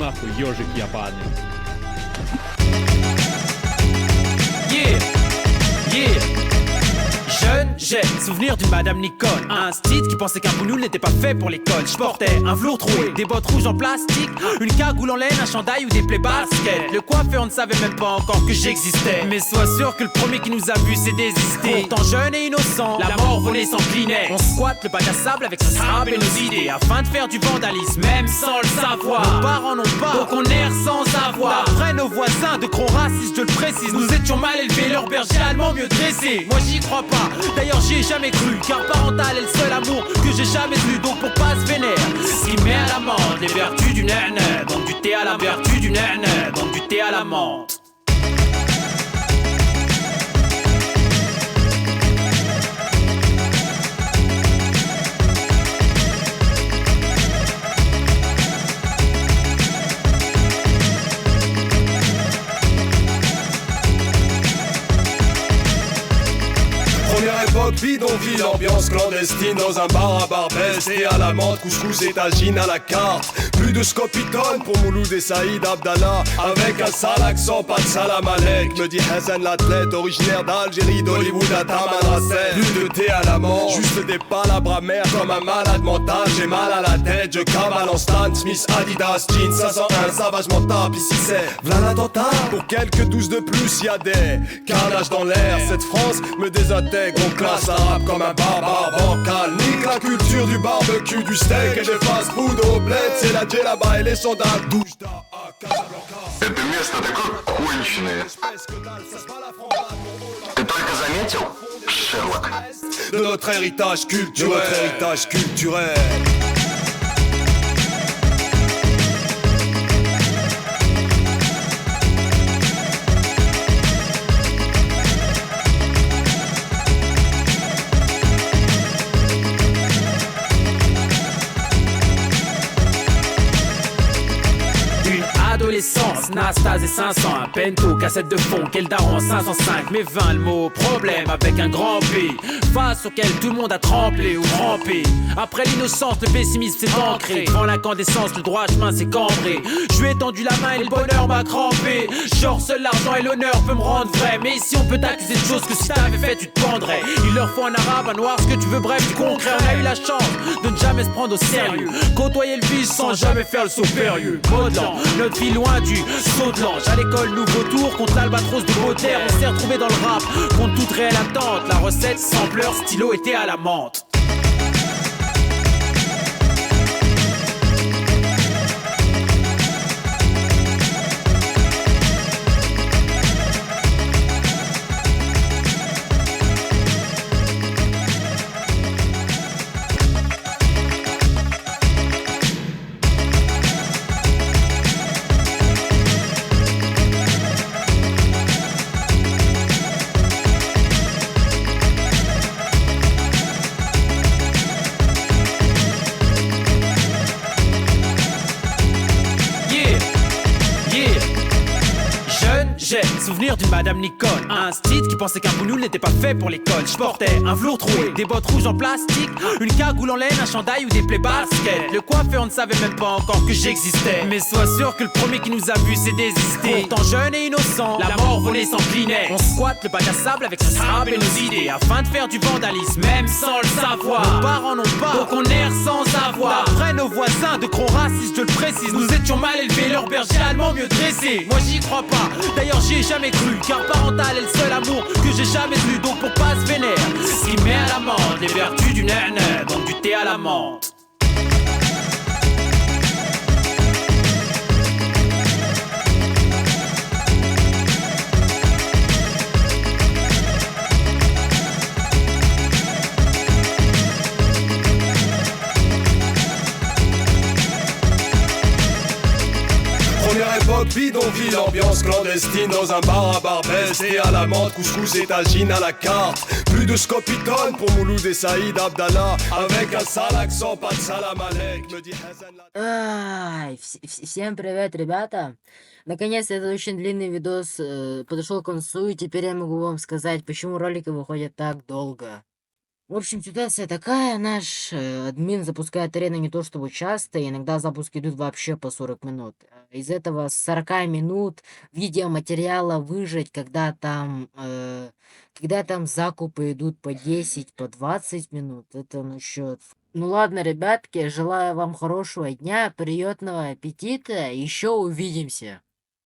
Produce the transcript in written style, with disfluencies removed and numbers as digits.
нахуй, ежик ебаный. Yeah, yeah. Jeune, j'ai souvenir d'une Madame Nicole. Un style qui pensait qu'un boulot n'était pas fait pour l'école. Je portais un velours troué, des bottes rouges en plastique, une cagoule en laine, un chandail ou des plaies baskets. Le coiffeur ne savait même pas encore que j'existais. Mais sois sûr que le premier qui nous a vu s'est désisté. Pourtant jeune et innocent, la mort volée s'inclinait. On squatte le bac à sable avec son sable et nos idées, afin de faire du vandalisme, même sans le savoir. Nos parents n'ont pas, donc on erre sans avoir. D'après nos voisins de gros racistes, je le précise, nous étions mal élevés, leur berger allemand mieux dressé. Moi j'y crois pas, d'ailleurs j'y ai jamais cru, car parental est le seul amour que j'ai jamais eu. Donc pour pas se vénère, ce qui met à la menthe les vertus du nène. Donc du thé à la vertu du nène, donc du thé à la menthe. Première époque, bidonville, ambiance clandestine dans un bar à Barbès et à la menthe, couscous et tagine à la carte. Plus de scopitone pour Mouloud et Saïd Abdallah, avec un sale accent, pas de salam alek. Me dit Hassan l'athlète, originaire d'Algérie, d'Hollywood à Tamanrasset. Plus de thé à la menthe, juste des palabres amères comme un malade mental. J'ai mal à la tête, je cavale en Stan Smith, Adidas, jeans 501, sauvagement tape. Ici c'est v'là l'attentat. Pour quelques 12 de plus, y'a des carnages dans l'air. Cette France me désintègre, on classe arabe comme un barbare bancal. Nique la culture du barbecue, du steak et des fast-food au bled. C'est la là-bas et les sandales douche à Casablanca. Это место такое конченое. Ты только заметил, Шерлок? De notre héritage culturel. Adolescence, Nastase et 500, un pento, cassette de fond, quel daron 505, mais 20 le mot, problème avec un grand P, face auquel tout le monde a tremblé ou trempé. Après l'innocence, le pessimisme s'est ancré, devant l'incandescence, le droit chemin s'est cambré. Je lui ai tendu la main et le bonheur m'a crampé. Genre seul l'argent et l'honneur peut me rendre vrai, mais ici on peut t'accuser de choses que si t'avais fait tu te pendrais. Il leur faut un arabe, un noir, ce que tu veux, bref du concret. On a eu la chance de ne jamais se prendre au sérieux, côtoyer le vice sans jamais faire le saut périlleux. Modelant, notre vie loin du saut de l'ange. À l'école, nouveau tour contre l'albatros de Baudelaire. On s'est retrouvé dans le rap contre toute réelle attente. La recette, sampleur, stylo était à la menthe. J'ai souvenir d'une Madame Nicole, un style qui pensait qu'un boulot n'était pas fait pour l'école. Je portais un velours troué, des bottes rouges en plastique, une cagoule en laine, un chandail ou des plaies baskets. Le coiffeur ne savait même pas encore que j'existais. Mais sois sûr que le premier qui nous a vu s'est désisté. Pourtant jeune et innocent, la mort volée s'inclinait. On squatte le bac à sable avec son sable et nos idées, afin de faire du vandalisme, même sans le savoir. Nos parents n'ont pas, donc on erre sans avoir. D'après nos voisins de gros racistes, je le précise, nous étions mal élevés, leur berger allemand mieux dressé. Moi j'y crois pas, d'ailleurs j'y ai jamais cru, car parental est le seul amour que j'ai jamais eu. Donc pour pas se vénère, ce qui met à la menthe les vertus du nène, donc du thé à la menthe. Première époque, bidonville, ambiance clandestine dans un bar à Barbès et à la menthe, couscous et tagine à la carte. Plus de scopitone pour Mouloud et Saïd Abdallah, avec un sale accent, pas de salam alek, me dit Hassan. Ай, всем привет, ребята! Наконец-то этот очень длинный видос подошел к концу, и теперь я могу вам сказать, почему ролики выходят так долго. В общем, ситуация такая, наш админ запускает арену не то чтобы часто, иногда запуски идут вообще по 40 минут. Из этого 40 минут видеоматериала выжать, когда там закупы идут по 10, по 20 минут, это насчет. Ну ладно, ребятки, желаю вам хорошего дня, приятного аппетита, еще увидимся.